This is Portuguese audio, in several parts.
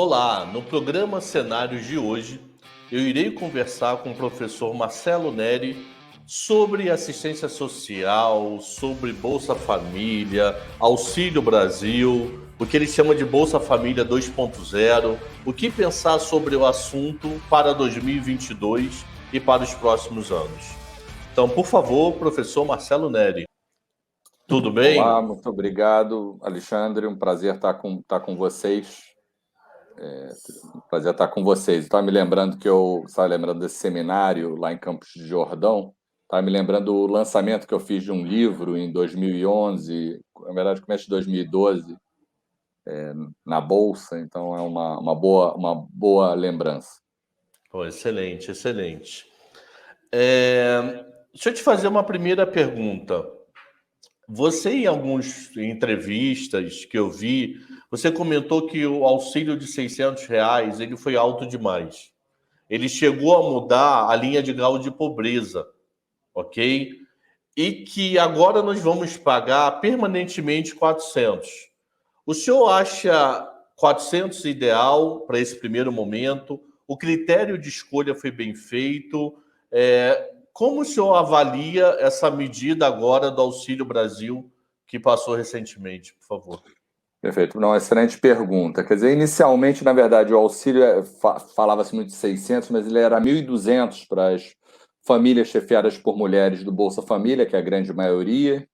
Olá, no programa Cenários de hoje, eu irei conversar com o professor Marcelo Neri sobre assistência social, sobre Bolsa Família, Auxílio Brasil, o que ele chama de Bolsa Família 2.0, o que pensar sobre o assunto para 2022 e para os próximos anos. Então, por favor, professor Marcelo Neri. Tudo Olá, bem? muito obrigado, Alexandre. Um prazer estar com vocês. Um prazer estar com vocês. Estava me lembrando estava lembrando desse seminário lá em Campos de Jordão. Estava me lembrando do lançamento que eu fiz de um livro em 2011, na verdade, começo de 2012, na Bolsa. Então, é uma boa lembrança. Oh, excelente, excelente. Deixa eu te fazer uma primeira pergunta. Você, em algumas entrevistas que eu vi, você comentou que o auxílio de R$ 600 ele foi alto demais. Ele chegou a mudar a linha de grau de pobreza, ok? E que agora nós vamos pagar permanentemente 400. O senhor acha 400 ideal para esse primeiro momento? O critério de escolha foi bem feito? Como o senhor avalia essa medida agora do Auxílio Brasil que passou recentemente, por favor? Perfeito. Não, excelente pergunta. Quer dizer, inicialmente, na verdade, o auxílio falava-se muito de 600, mas ele era 1.200 para as famílias chefiadas por mulheres do Bolsa Família, que é a grande maioria,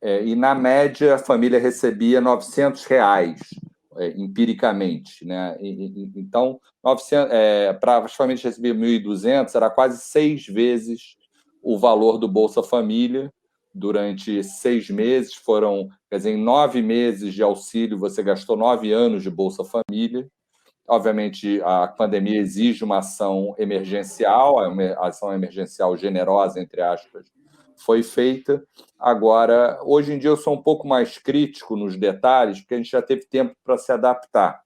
e, na média, a família recebia R$ 900, empiricamente, né? Então, 900, para as famílias receberem 1.200, era quase 6 vezes o valor do Bolsa Família. Durante 6 meses, quer dizer, em 9 meses de auxílio, você gastou 9 anos de Bolsa Família. Obviamente, a pandemia exige uma ação emergencial, a ação emergencial generosa, entre aspas, foi feita. Agora, hoje em dia, eu sou um pouco mais crítico nos detalhes, porque a gente já teve tempo para se adaptar.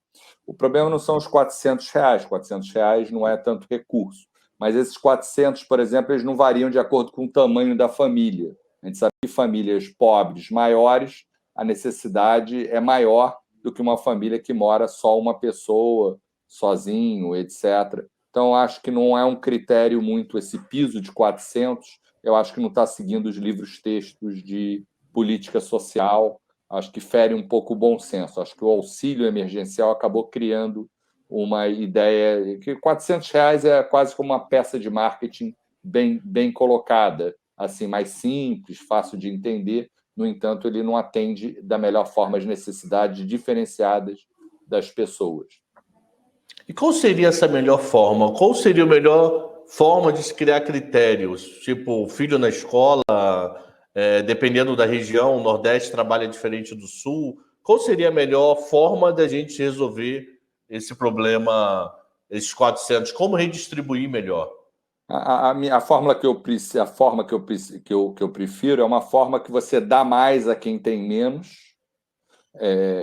O problema não são os R$ 400, R$ 400 não é tanto recurso, mas esses 400, por exemplo, eles não variam de acordo com o tamanho da família. A gente sabe que famílias pobres maiores, a necessidade é maior do que uma família que mora só uma pessoa, sozinho, etc. Então, acho que não é um critério muito esse piso de 400. Eu acho que não está seguindo os livros textos de política social. Acho que fere um pouco o bom senso. Acho que o auxílio emergencial acabou criando uma ideia que R$ 400 é quase como uma peça de marketing bem colocada, assim, mais simples, fácil de entender. No entanto, ele não atende da melhor forma as necessidades diferenciadas das pessoas. E qual seria essa melhor forma? Qual seria a melhor forma de se criar critérios? Tipo, filho na escola, dependendo da região, o Nordeste trabalha diferente do Sul. Qual seria a melhor forma da gente resolver esse problema, esses 400? Como redistribuir melhor? A fórmula que eu prefiro é uma forma que você dá mais a quem tem menos,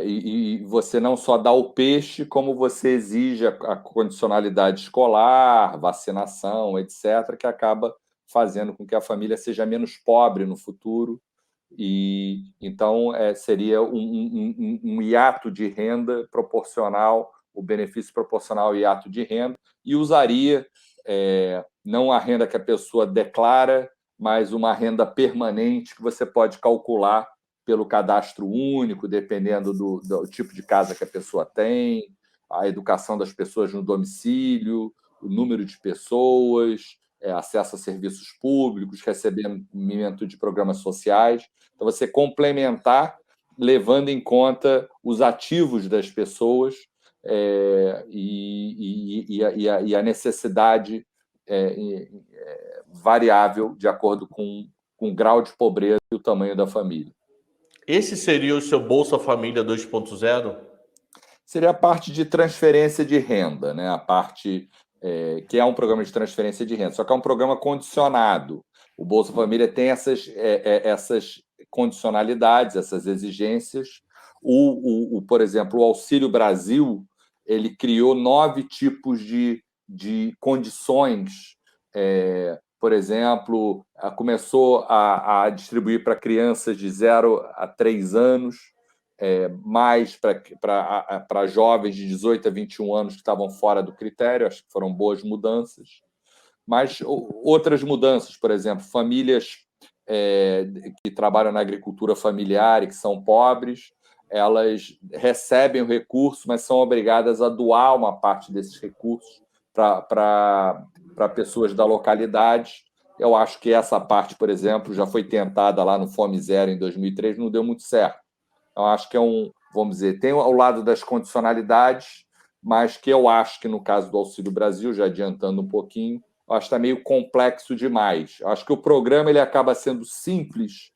e você não só dá o peixe, como você exige a condicionalidade escolar, vacinação, etc., que acaba fazendo com que a família seja menos pobre no futuro. E então seria um hiato de renda proporcional, o benefício proporcional ao hiato de renda, e usaria não a renda que a pessoa declara, mas uma renda permanente que você pode calcular pelo cadastro único, dependendo do tipo de casa que a pessoa tem, a educação das pessoas no domicílio, o número de pessoas, acesso a serviços públicos, recebimento de programas sociais. Então, você complementar, levando em conta os ativos das pessoas, e a necessidade variável de acordo com o grau de pobreza e o tamanho da família. Esse seria o seu Bolsa Família 2.0? Seria a parte de transferência de renda, né? A parte que é um programa de transferência de renda, só que é um programa condicionado. O Bolsa Família tem essas condicionalidades, essas exigências. Por exemplo, o Auxílio Brasil, ele criou 9 tipos de condições. Por exemplo, começou a distribuir para crianças de 0 a 3 anos, mais para jovens de 18 a 21 anos que estavam fora do critério, acho que foram boas mudanças. Mas outras mudanças, por exemplo, famílias que trabalham na agricultura familiar e que são pobres, elas recebem o recurso, mas são obrigadas a doar uma parte desses recursos para pessoas da localidade. Eu acho que essa parte, por exemplo, já foi tentada lá no Fome Zero em 2003, não deu muito certo. Eu acho que vamos dizer, tem ao lado das condicionalidades, mas que eu acho que no caso do Auxílio Brasil, já adiantando um pouquinho, eu acho que está meio complexo demais. Eu acho que o programa ele acaba sendo simples,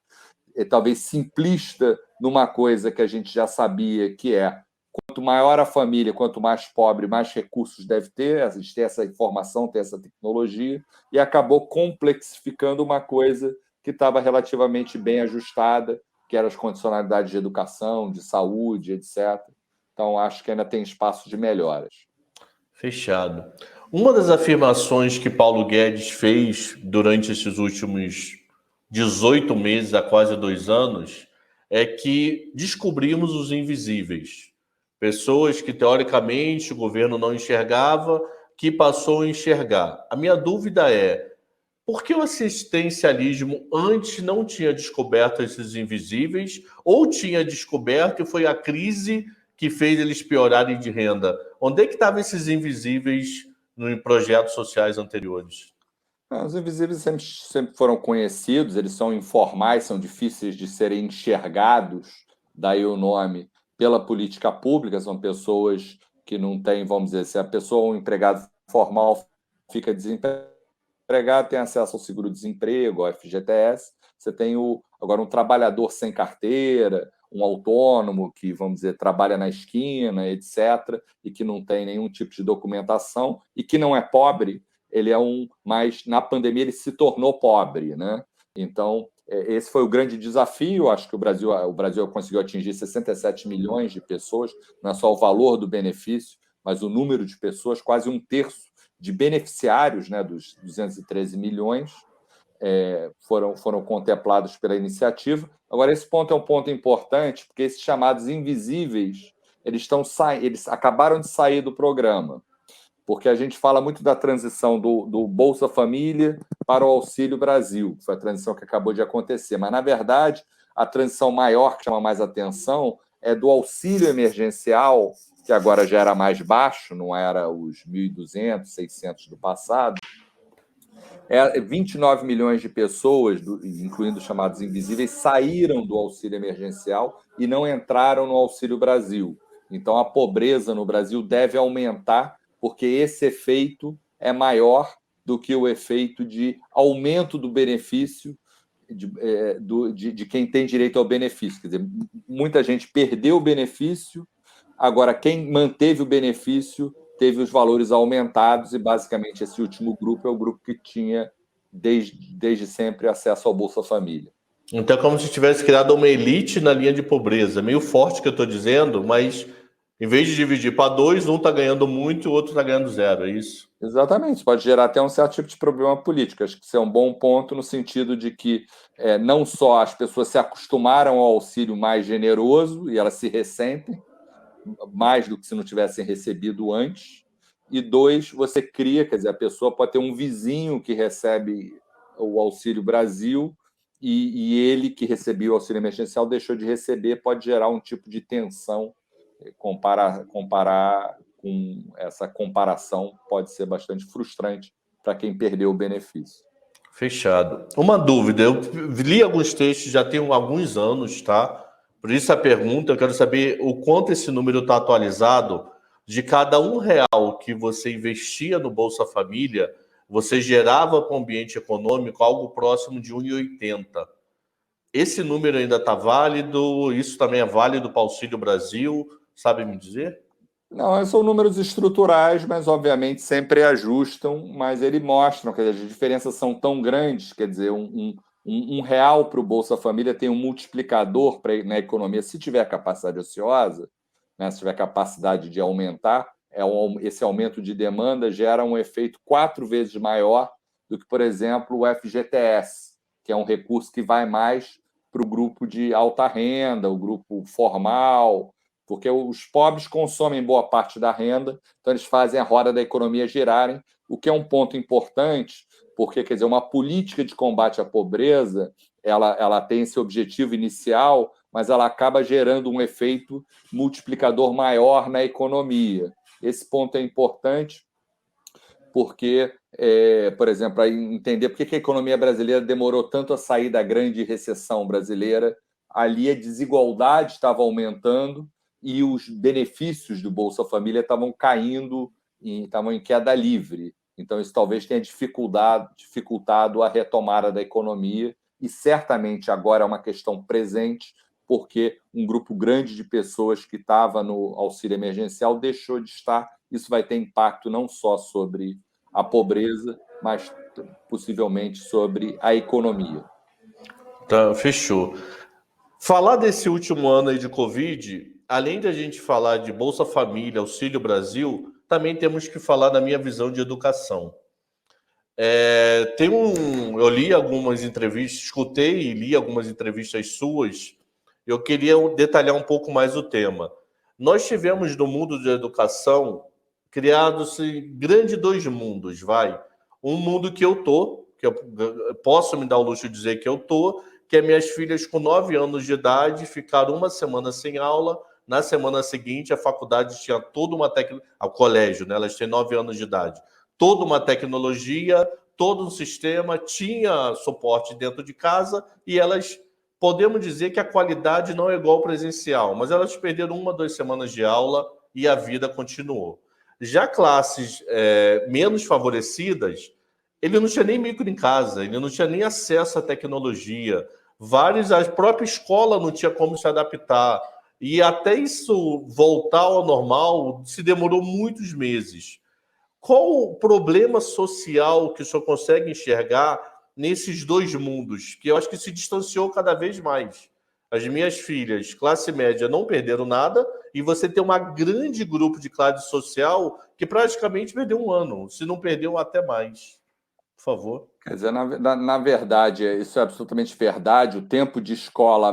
talvez simplista, numa coisa que a gente já sabia, que é quanto maior a família, quanto mais pobre, mais recursos deve ter, a gente tem essa informação, tem essa tecnologia, e acabou complexificando uma coisa que estava relativamente bem ajustada, que eram as condicionalidades de educação, de saúde, etc. Então, acho que ainda tem espaço de melhoras. Fechado. Uma das afirmações que Paulo Guedes fez durante esses últimos 18 meses, a quase 2 anos, é que descobrimos os invisíveis. Pessoas que, teoricamente, o governo não enxergava, que passou a enxergar. A minha dúvida é, por que o assistencialismo antes não tinha descoberto esses invisíveis, ou tinha descoberto e foi a crise que fez eles piorarem de renda? Onde é que estavam esses invisíveis em projetos sociais anteriores? Os invisíveis sempre foram conhecidos, eles são informais, são difíceis de serem enxergados, daí o nome, pela política pública, são pessoas que não têm, vamos dizer, se a pessoa, um empregado formal, fica desempregado, tem acesso ao seguro-desemprego, ao FGTS, você tem agora um trabalhador sem carteira, um autônomo que, vamos dizer, trabalha na esquina, etc., e que não tem nenhum tipo de documentação e que não é pobre, ele é mas na pandemia ele se tornou pobre, né? Então, esse foi o grande desafio. Acho que o Brasil conseguiu atingir 67 milhões de pessoas, não é só o valor do benefício, mas o número de pessoas, quase um terço de beneficiários, né, dos 213 milhões, foram contemplados pela iniciativa. Agora, esse ponto é um ponto importante, porque esses chamados invisíveis, eles acabaram de sair do programa, porque a gente fala muito da transição do Bolsa Família para o Auxílio Brasil, que foi a transição que acabou de acontecer. Mas, na verdade, a transição maior, que chama mais atenção, é do auxílio emergencial, que agora já era mais baixo, não era os 1.200, 600 do passado. 29 milhões de pessoas, incluindo os chamados invisíveis, saíram do auxílio emergencial e não entraram no Auxílio Brasil. Então, a pobreza no Brasil deve aumentar, porque esse efeito é maior do que o efeito de aumento do benefício de quem tem direito ao benefício. Quer dizer, muita gente perdeu o benefício, agora quem manteve o benefício teve os valores aumentados e, basicamente, esse último grupo é o grupo que tinha, desde sempre, acesso ao Bolsa Família. Então é como se tivesse criado uma elite na linha de pobreza. Meio forte que eu estou dizendo, mas em vez de dividir para 2, um está ganhando muito e o outro está ganhando 0, é isso? Exatamente, isso pode gerar até um certo tipo de problema político. Acho que isso é um bom ponto no sentido de que não só as pessoas se acostumaram ao auxílio mais generoso e elas se ressentem, mais do que se não tivessem recebido antes, e 2, você cria, quer dizer, a pessoa pode ter um vizinho que recebe o Auxílio Brasil e ele que recebia o auxílio emergencial deixou de receber, pode gerar um tipo de tensão. Comparar com essa comparação pode ser bastante frustrante para quem perdeu o benefício. Fechado. Uma dúvida, eu li alguns textos já tem alguns anos, tá? Por isso a pergunta, eu quero saber o quanto esse número está atualizado. De cada R$1 que você investia no Bolsa Família, você gerava para o ambiente econômico algo próximo de 1,80. Esse número ainda está válido? Isso também é válido para o Auxílio Brasil? Sabe me dizer? Não, são números estruturais, mas obviamente sempre ajustam, mas eles mostram que as diferenças são tão grandes, quer dizer, um real para o Bolsa Família tem um multiplicador na economia, se tiver capacidade ociosa, né, se tiver capacidade de aumentar, esse aumento de demanda gera um efeito 4 vezes maior do que, por exemplo, o FGTS, que é um recurso que vai mais para o grupo de alta renda, o grupo formal, porque os pobres consomem boa parte da renda, então eles fazem a roda da economia girarem, o que é um ponto importante, porque, quer dizer, uma política de combate à pobreza, ela tem esse objetivo inicial, mas ela acaba gerando um efeito multiplicador maior na economia. Esse ponto é importante porque, por exemplo, para entender por que a economia brasileira demorou tanto a sair da grande recessão brasileira, ali a desigualdade estava aumentando e os benefícios do Bolsa Família estavam caindo, estavam em queda livre. Então, isso talvez tenha dificultado a retomada da economia e certamente agora é uma questão presente, porque um grupo grande de pessoas que estava no auxílio emergencial deixou de estar. Isso vai ter impacto não só sobre a pobreza, mas possivelmente sobre a economia. Tá, fechou. Falar desse último ano aí de Covid, além de a gente falar de Bolsa Família, Auxílio Brasil, também temos que falar da minha visão de educação. Eu li algumas entrevistas, escutei e li algumas entrevistas suas. Eu queria detalhar um pouco mais o tema. Nós tivemos no mundo da educação criados-se grande dois mundos, vai. Um mundo que eu tô, que eu posso me dar o luxo de dizer que eu tô, que é minhas filhas com 9 anos de idade ficaram uma semana sem aula. Na semana seguinte, a faculdade tinha toda uma tecnologia, ao colégio, né? Elas têm 9 anos de idade, toda uma tecnologia, todo um sistema, tinha suporte dentro de casa e elas, podemos dizer que a qualidade não é igual ao presencial, mas elas perderam 1, 2 semanas de aula e a vida continuou. Já classes menos favorecidas, ele não tinha nem micro em casa, ele não tinha nem acesso à tecnologia. A própria escola não tinha como se adaptar. E até isso voltar ao normal se demorou muitos meses. Qual o problema social que o senhor consegue enxergar nesses dois mundos, que eu acho que se distanciou cada vez mais? As minhas filhas, classe média, não perderam nada, e você tem um grande grupo de classe social que praticamente perdeu um ano, se não perdeu até mais. Por favor. Quer dizer, na verdade, isso é absolutamente verdade. O tempo de escola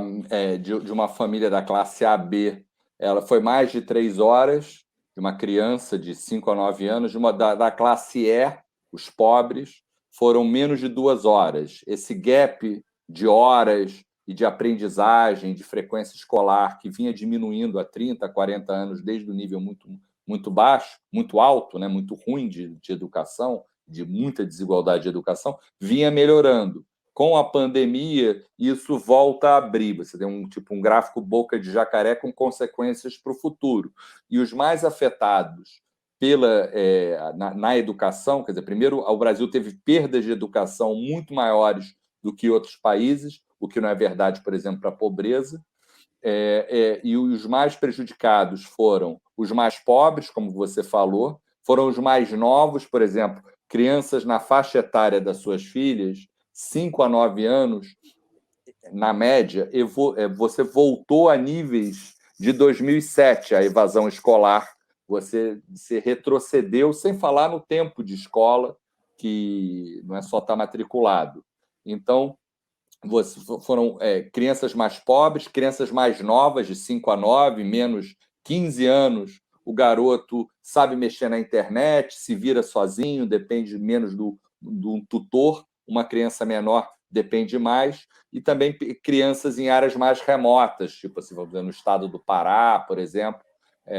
de uma família da classe AB, ela foi mais de 3 horas, de uma criança de 5 a 9 anos, da classe E, os pobres, foram menos de 2 horas. Esse gap de horas e de aprendizagem, de frequência escolar, que vinha diminuindo há 30, 40 anos, desde o nível muito, muito baixo, muito alto, né, muito ruim de educação, de muita desigualdade de educação, vinha melhorando. Com a pandemia, isso volta a abrir. Você tem um gráfico boca de jacaré com consequências para o futuro. E os mais afetados na educação, quer dizer, primeiro, o Brasil teve perdas de educação muito maiores do que outros países, o que não é verdade, por exemplo, para a pobreza. E os mais prejudicados foram os mais pobres, como você falou, foram os mais novos, por exemplo, crianças na faixa etária das suas filhas, 5 a 9 anos, na média, você voltou a níveis de 2007, a evasão escolar. Você retrocedeu, sem falar no tempo de escola, que não é só estar matriculado. Então, foram crianças mais pobres, crianças mais novas, de 5 a 9, menos 15 anos, o garoto sabe mexer na internet, se vira sozinho, depende menos do tutor, uma criança menor depende mais, e também crianças em áreas mais remotas, tipo assim, vamos dizer, no estado do Pará, por exemplo,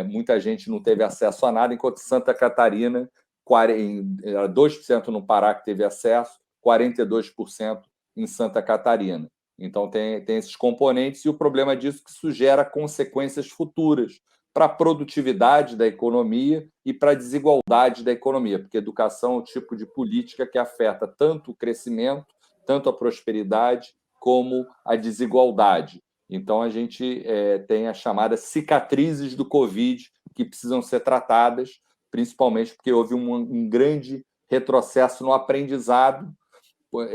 muita gente não teve acesso a nada, enquanto Santa Catarina, 2% no Pará que teve acesso, 42% em Santa Catarina. Então, tem esses componentes, e o problema disso é que isso gera consequências futuras para a produtividade da economia e para a desigualdade da economia, porque educação é o tipo de política que afeta tanto o crescimento, tanto a prosperidade, como a desigualdade. Então, a gente tem as chamadas cicatrizes do Covid, que precisam ser tratadas, principalmente porque houve um grande retrocesso no aprendizado.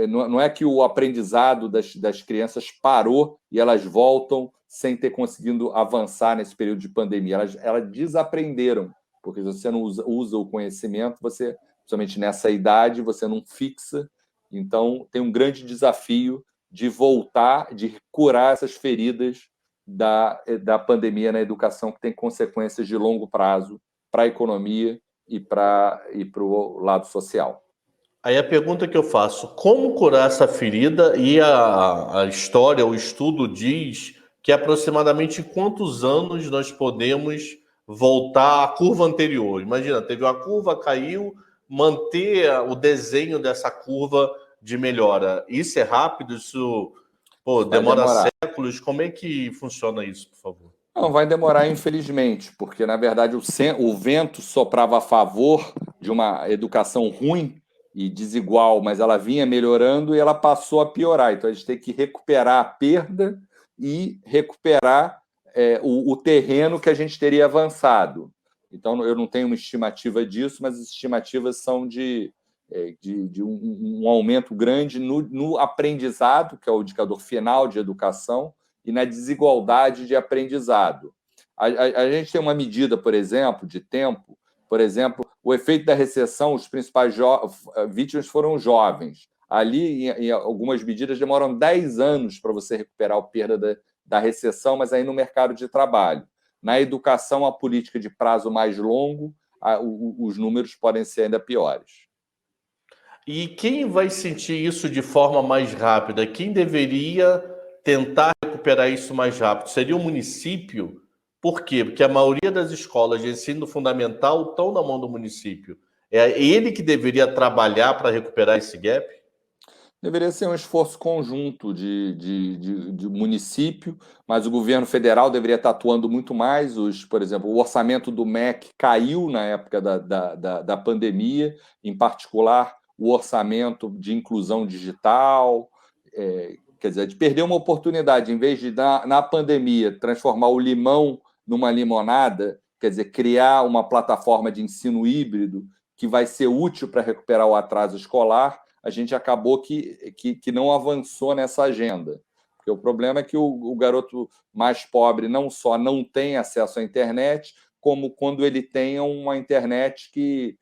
Não é que o aprendizado das crianças parou e elas voltam sem ter conseguido avançar nesse período de pandemia. Elas desaprenderam, porque se você não usa o conhecimento, principalmente nessa idade, você não fixa. Então, tem um grande desafio de voltar, de curar essas feridas da pandemia na educação, que tem consequências de longo prazo para a economia e para o lado social. Aí a pergunta que eu faço, como curar essa ferida? E a história, o estudo diz que aproximadamente em quantos anos nós podemos voltar à curva anterior? Imagina, teve uma curva, caiu, manter o desenho dessa curva de melhora. Isso é rápido? Isso, Vai demora demorar. séculos? Como é que funciona isso, por favor? Não, vai demorar, infelizmente, porque, na verdade, o vento soprava a favor de uma educação ruim e desigual, mas ela vinha melhorando e ela passou a piorar. Então, a gente tem que recuperar a perda e recuperar o terreno que a gente teria avançado. Então, eu não tenho uma estimativa disso, mas as estimativas são de um aumento grande no aprendizado, que é o indicador final de educação, e na desigualdade de aprendizado. A gente tem uma medida, por exemplo, de tempo. Por exemplo, o efeito da recessão, os principais vítimas foram jovens. Ali, em algumas medidas, demoram 10 anos para você recuperar a perda da recessão, mas aí no mercado de trabalho. Na educação, a política de prazo mais longo, os números podem ser ainda piores. E quem vai sentir isso de forma mais rápida? Quem deveria tentar recuperar isso mais rápido? Seria o município? Por quê? Porque a maioria das escolas de ensino fundamental estão na mão do município. É ele que deveria trabalhar para recuperar esse gap? Deveria ser um esforço conjunto de município, mas o governo federal deveria estar atuando muito mais. Por exemplo, o orçamento do MEC caiu na época da pandemia, em particular o orçamento de inclusão digital. Quer dizer, de perder uma oportunidade, em vez de, na pandemia, transformar o limão numa limonada, quer dizer, criar uma plataforma de ensino híbrido que vai ser útil para recuperar o atraso escolar, a gente acabou que não avançou nessa agenda. Porque o problema é que o garoto mais pobre não só não tem acesso à internet, como quando ele tem uma internet que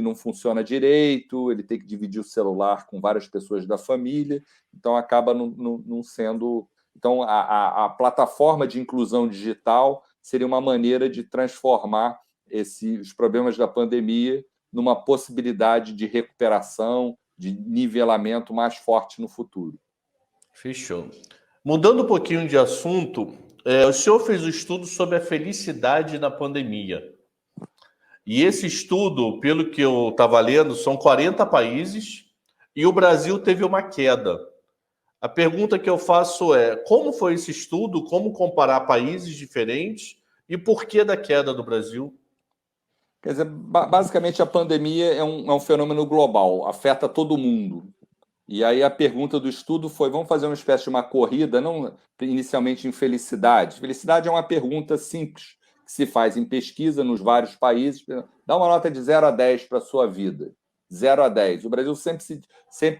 não funciona direito, ele tem que dividir o celular com várias pessoas da família, então acaba não sendo... Então, a plataforma de inclusão digital seria uma maneira de transformar os problemas da pandemia numa possibilidade de recuperação, de nivelamento mais forte no futuro. Fechou. Mudando um pouquinho de assunto, o senhor fez um estudo sobre a felicidade na pandemia. E esse estudo, pelo que eu estava lendo, são 40 países e o Brasil teve uma queda. A pergunta que eu faço é: como foi esse estudo? Como comparar países diferentes? E por que da queda do Brasil? Quer dizer, basicamente a pandemia é um fenômeno global, afeta todo mundo. E aí a pergunta do estudo foi: vamos fazer uma espécie de uma corrida, não inicialmente em felicidade. Felicidade é uma pergunta simples, que se faz em pesquisa nos vários países. Dá uma nota de 0 a 10 para a sua vida. 0 a 10. O Brasil sempre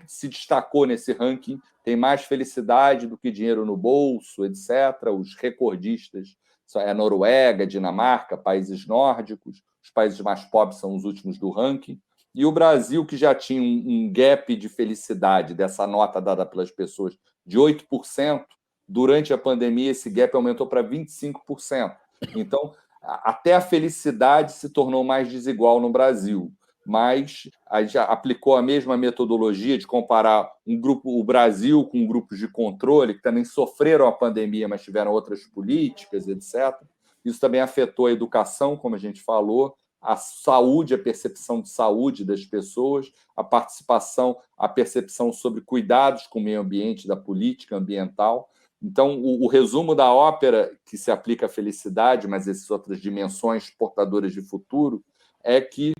se destacou nesse ranking, tem mais felicidade do que dinheiro no bolso, etc. Os recordistas são a Noruega, Dinamarca, países nórdicos. Os países mais pobres são os últimos do ranking. E o Brasil, que já tinha um gap de felicidade dessa nota dada pelas pessoas de 8%, durante a pandemia esse gap aumentou para 25%. Então, até a felicidade se tornou mais desigual no Brasil. Mas a gente aplicou a mesma metodologia de comparar o Brasil com grupos de controle, que também sofreram a pandemia, mas tiveram outras políticas, etc. Isso também afetou a educação, como a gente falou, a saúde, a percepção de saúde das pessoas, a participação, a percepção sobre cuidados com o meio ambiente, da política ambiental. Então, o resumo da ópera, que se aplica à felicidade, mas essas outras dimensões portadoras de futuro, é que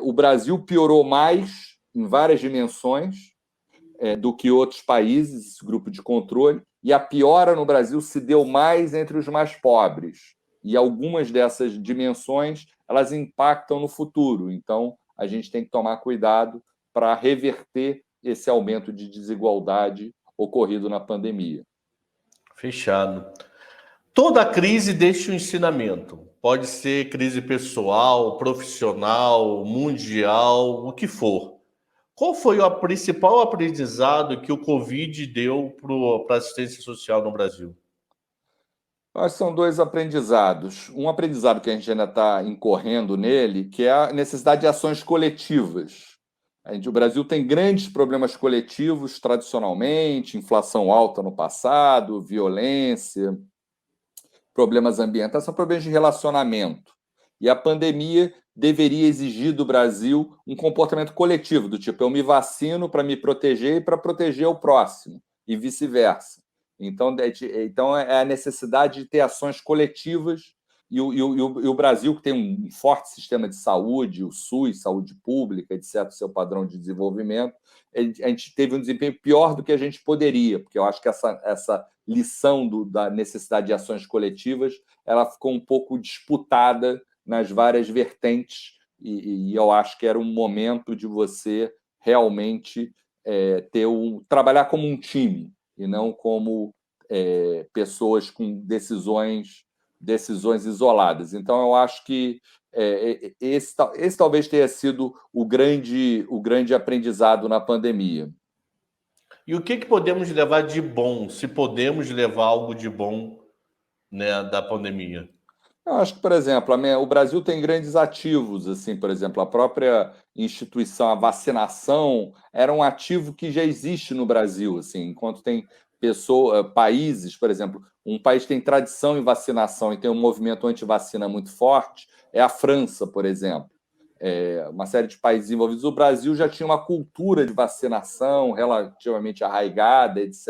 o Brasil piorou mais em várias dimensões do que outros países, esse grupo de controle, e a piora no Brasil se deu mais entre os mais pobres. E algumas dessas dimensões elas impactam no futuro. Então, a gente tem que tomar cuidado para reverter esse aumento de desigualdade ocorrido na pandemia. Fechado. Toda crise deixa um ensinamento. Pode ser crise pessoal, profissional, mundial, o que for. Qual foi o principal aprendizado que o Covid deu para a assistência social no Brasil? Acho que são dois aprendizados. Um aprendizado que a gente ainda está incorrendo nele, que é a necessidade de ações coletivas. O Brasil tem grandes problemas coletivos tradicionalmente, inflação alta no passado, violência, problemas ambientais, são problemas de relacionamento. E a pandemia deveria exigir do Brasil um comportamento coletivo, do tipo, eu me vacino para me proteger e para proteger o próximo, e vice-versa. Então, é a necessidade de ter ações coletivas, e o Brasil, que tem um forte sistema de saúde, o SUS, saúde pública, etc., seu padrão de desenvolvimento, a gente teve um desempenho pior do que a gente poderia, porque eu acho que essa lição da necessidade de ações coletivas ela ficou um pouco disputada nas várias vertentes, e eu acho que era um momento de você realmente trabalhar como um time, e não como pessoas com decisões isoladas. Então, eu acho que esse talvez tenha sido o grande aprendizado na pandemia. E o que podemos levar de bom, se podemos levar algo de bom, né, da pandemia? Eu acho que, por exemplo, o Brasil tem grandes ativos, assim, por exemplo, a própria instituição, a vacinação, era um ativo que já existe no Brasil, assim, enquanto tem países, por exemplo, um país que tem tradição em vacinação e tem um movimento anti-vacina muito forte, é a França, por exemplo. Uma série de países envolvidos. O Brasil já tinha uma cultura de vacinação relativamente arraigada, etc.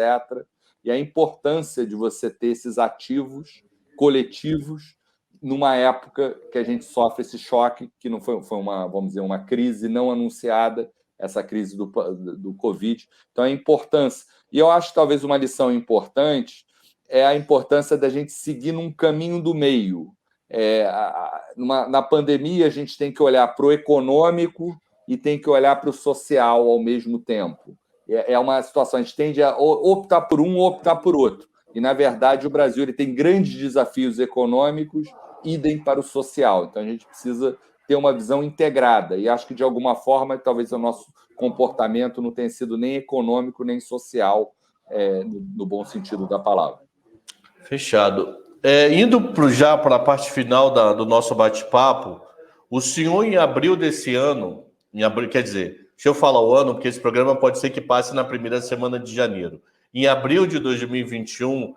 E a importância de você ter esses ativos coletivos numa época que a gente sofre esse choque, que não foi uma, vamos dizer, uma crise não anunciada, essa crise do Covid. Então, a importância. E eu acho que talvez uma lição importante é a importância da gente seguir num caminho do meio. Na pandemia, a gente tem que olhar para o econômico e tem que olhar para o social ao mesmo tempo. É uma situação, a gente tende a optar por um ou optar por outro. E, na verdade, o Brasil ele tem grandes desafios econômicos, idem para o social. Então, a gente precisa ter uma visão integrada. E acho que, de alguma forma, talvez o nosso comportamento não tenha sido nem econômico, nem social, no bom sentido da palavra. Fechado. Indo já para a parte final do nosso bate-papo, o senhor, em abril desse ano, quer dizer, deixa eu falar o ano, porque esse programa pode ser que passe na primeira semana de janeiro. Em abril de 2021,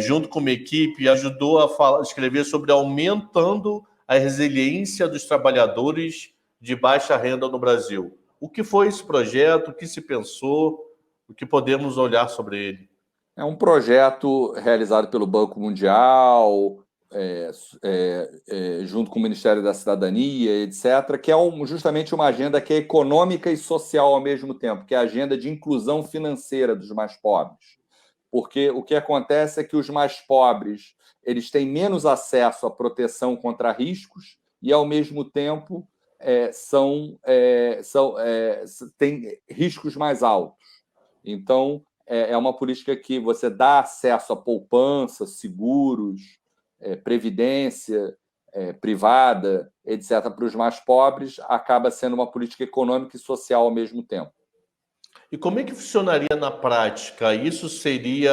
junto com uma equipe, ajudou a escrever sobre aumentando a resiliência dos trabalhadores de baixa renda no Brasil. O que foi esse projeto? O que se pensou? O que podemos olhar sobre ele? É um projeto realizado pelo Banco Mundial, junto com o Ministério da Cidadania, etc., que é justamente uma agenda que é econômica e social ao mesmo tempo, que é a agenda de inclusão financeira dos mais pobres. Porque o que acontece é que os mais pobres eles têm menos acesso à proteção contra riscos e, ao mesmo tempo, têm riscos mais altos. Então, é uma política que você dá acesso a poupança, seguros, previdência privada, etc., para os mais pobres, acaba sendo uma política econômica e social ao mesmo tempo. E como é que funcionaria na prática? Isso seria,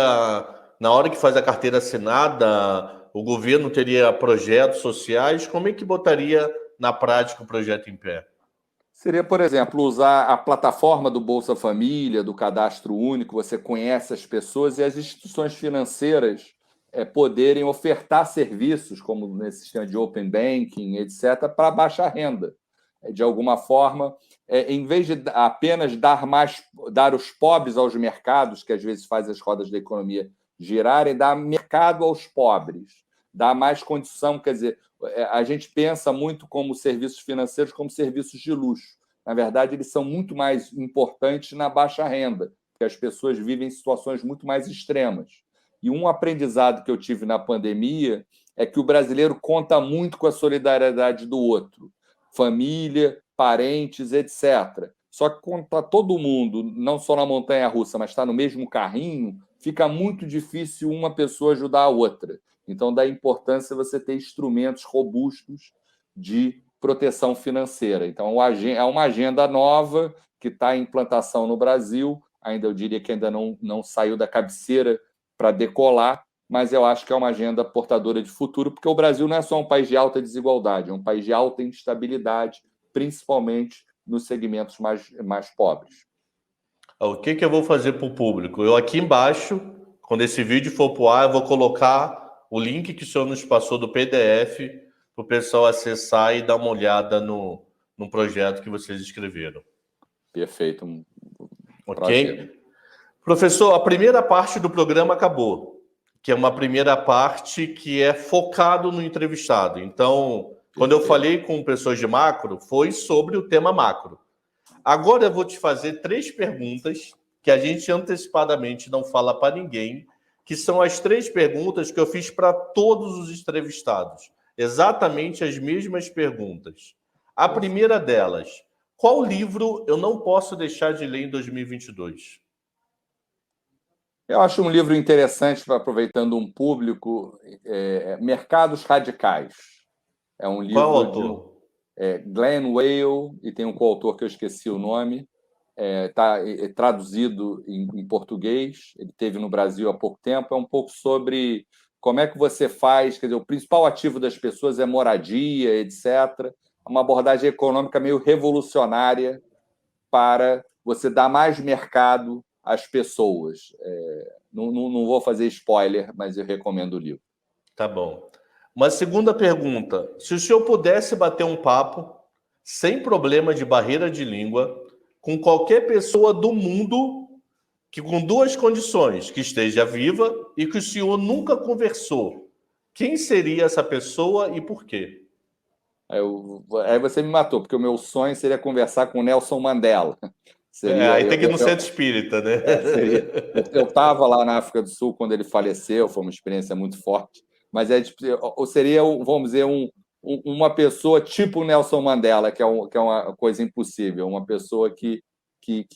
na hora que faz a carteira assinada, o governo teria projetos sociais? Como é que botaria na prática o projeto em pé? Seria, por exemplo, usar a plataforma do Bolsa Família, do Cadastro Único, você conhece as pessoas e as instituições financeiras poderem ofertar serviços, como nesse sistema de Open Banking, etc., para baixa renda. De alguma forma, em vez de apenas dar os pobres aos mercados, que às vezes faz as rodas da economia girarem, dar mercado aos pobres, dar mais condição, quer dizer, a gente pensa muito como serviços financeiros como serviços de luxo. Na verdade, eles são muito mais importantes na baixa renda, porque as pessoas vivem em situações muito mais extremas. E um aprendizado que eu tive na pandemia é que o brasileiro conta muito com a solidariedade do outro. Família, parentes, etc. Só que quando está todo mundo, não só na montanha-russa, mas está no mesmo carrinho, fica muito difícil uma pessoa ajudar a outra. Então, dá importância você ter instrumentos robustos de proteção financeira. Então, é uma agenda nova que está em implantação no Brasil. Ainda eu diria que ainda não saiu da cabeceira para decolar, mas eu acho que é uma agenda portadora de futuro, porque o Brasil não é só um país de alta desigualdade, é um país de alta instabilidade, principalmente nos segmentos mais pobres. O que eu vou fazer para o público? Eu aqui embaixo, quando esse vídeo for para o ar, eu vou colocar o link que o senhor nos passou do PDF para o pessoal acessar e dar uma olhada no projeto que vocês escreveram. Perfeito. Ok? Prazer. Professor, a primeira parte do programa acabou, que é uma primeira parte que é focado no entrevistado. Então, quando eu falei com pessoas de macro, foi sobre o tema macro. Agora eu vou te fazer 3 perguntas que a gente antecipadamente não fala para ninguém, que são as 3 perguntas que eu fiz para todos os entrevistados. Exatamente as mesmas perguntas. A primeira delas, qual livro eu não posso deixar de ler em 2022? Eu acho um livro interessante, aproveitando um público, Mercados Radicais. É um livro Qual autor? Glenn Whale, e tem um coautor que eu esqueci o nome, está traduzido em português, ele esteve no Brasil há pouco tempo, é um pouco sobre como é que você faz, quer dizer, o principal ativo das pessoas é moradia, etc. Uma abordagem econômica meio revolucionária para você dar mais mercado às pessoas. Não vou fazer spoiler, mas eu recomendo o livro. Tá bom. Uma segunda pergunta. Se o senhor pudesse bater um papo, sem problema de barreira de língua, com qualquer pessoa do mundo, que com 2 condições, que esteja viva e que o senhor nunca conversou, quem seria essa pessoa e por quê? Aí você me matou, porque o meu sonho seria conversar com o Nelson Mandela. Aí tem que ir no centro espírita, né? Eu estava lá na África do Sul quando ele faleceu, foi uma experiência muito forte, mas seria, vamos dizer, uma pessoa tipo Nelson Mandela, que é uma coisa impossível, uma pessoa que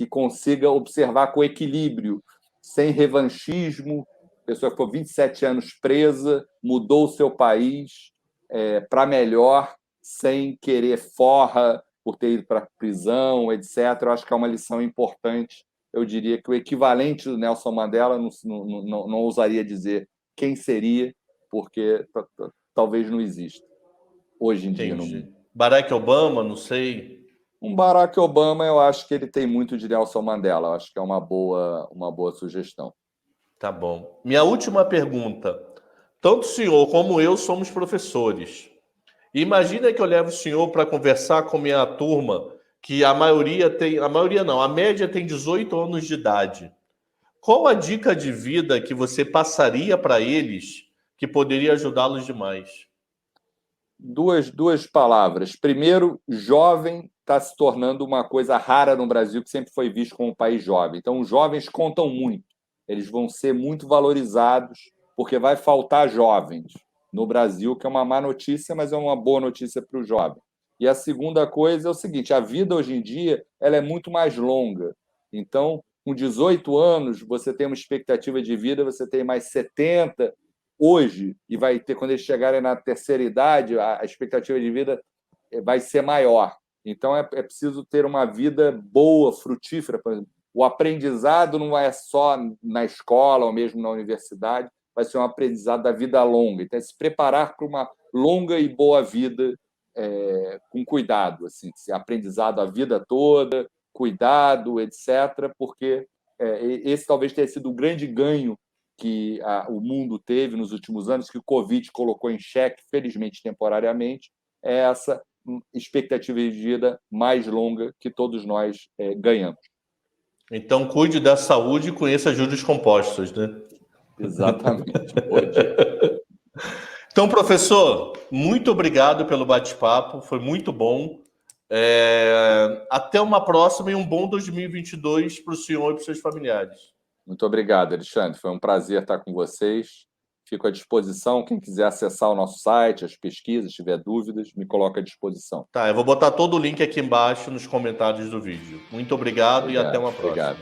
consiga observar com equilíbrio, sem revanchismo, pessoa que ficou 27 anos presa, mudou o seu país para melhor, sem querer forra por ter ido para a prisão, etc. Eu acho que é uma lição importante. Eu diria que o equivalente do Nelson Mandela, não ousaria dizer quem seria, porque talvez não exista hoje em dia no mundo. Barack Obama, não sei. Um Barack Obama, eu acho que ele tem muito de Nelson Mandela. Eu acho que é uma boa sugestão. Tá bom. Minha última pergunta. Tanto o senhor como eu somos professores. Imagina que eu levo o senhor para conversar com minha turma, que a média tem 18 anos de idade. Qual a dica de vida que você passaria para eles que poderia ajudá-los demais? Duas palavras. Primeiro, jovem está se tornando uma coisa rara no Brasil, que sempre foi visto como um país jovem. Então, os jovens contam muito. Eles vão ser muito valorizados, porque vai faltar jovens no Brasil, que é uma má notícia, mas é uma boa notícia para o jovem. E a segunda coisa é o seguinte, a vida hoje em dia ela é muito mais longa. Então, com 18 anos, você tem uma expectativa de vida, você tem mais 70 hoje, e vai ter, quando eles chegarem na terceira idade, a expectativa de vida vai ser maior. Então, é preciso ter uma vida boa, frutífera. Por exemplo, o aprendizado não é só na escola ou mesmo na universidade, vai ser um aprendizado da vida longa. Então, é se preparar para uma longa e boa vida com cuidado, assim, aprendizado a vida toda, cuidado, etc., porque esse talvez tenha sido o grande ganho que o mundo teve nos últimos anos, que o Covid colocou em xeque, felizmente temporariamente, é essa expectativa de vida mais longa que todos nós ganhamos. Então, cuide da saúde e conheça juros compostos, né? Exatamente. Então, professor, muito obrigado pelo bate-papo, foi muito bom. Até uma próxima e um bom 2022 para o senhor e para os seus familiares. Muito obrigado, Alexandre. Foi um prazer estar com vocês. Fico à disposição. Quem quiser acessar o nosso site, as pesquisas, tiver dúvidas, me coloca à disposição. Tá, eu vou botar todo o link aqui embaixo nos comentários do vídeo. Muito obrigado e até uma próxima. Obrigado.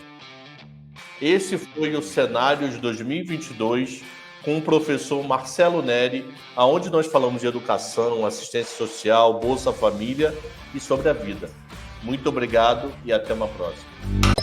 Esse foi o Cenários 2022 com o professor Marcelo Neri, onde nós falamos de educação, assistência social, Bolsa Família e sobre a vida. Muito obrigado e até uma próxima.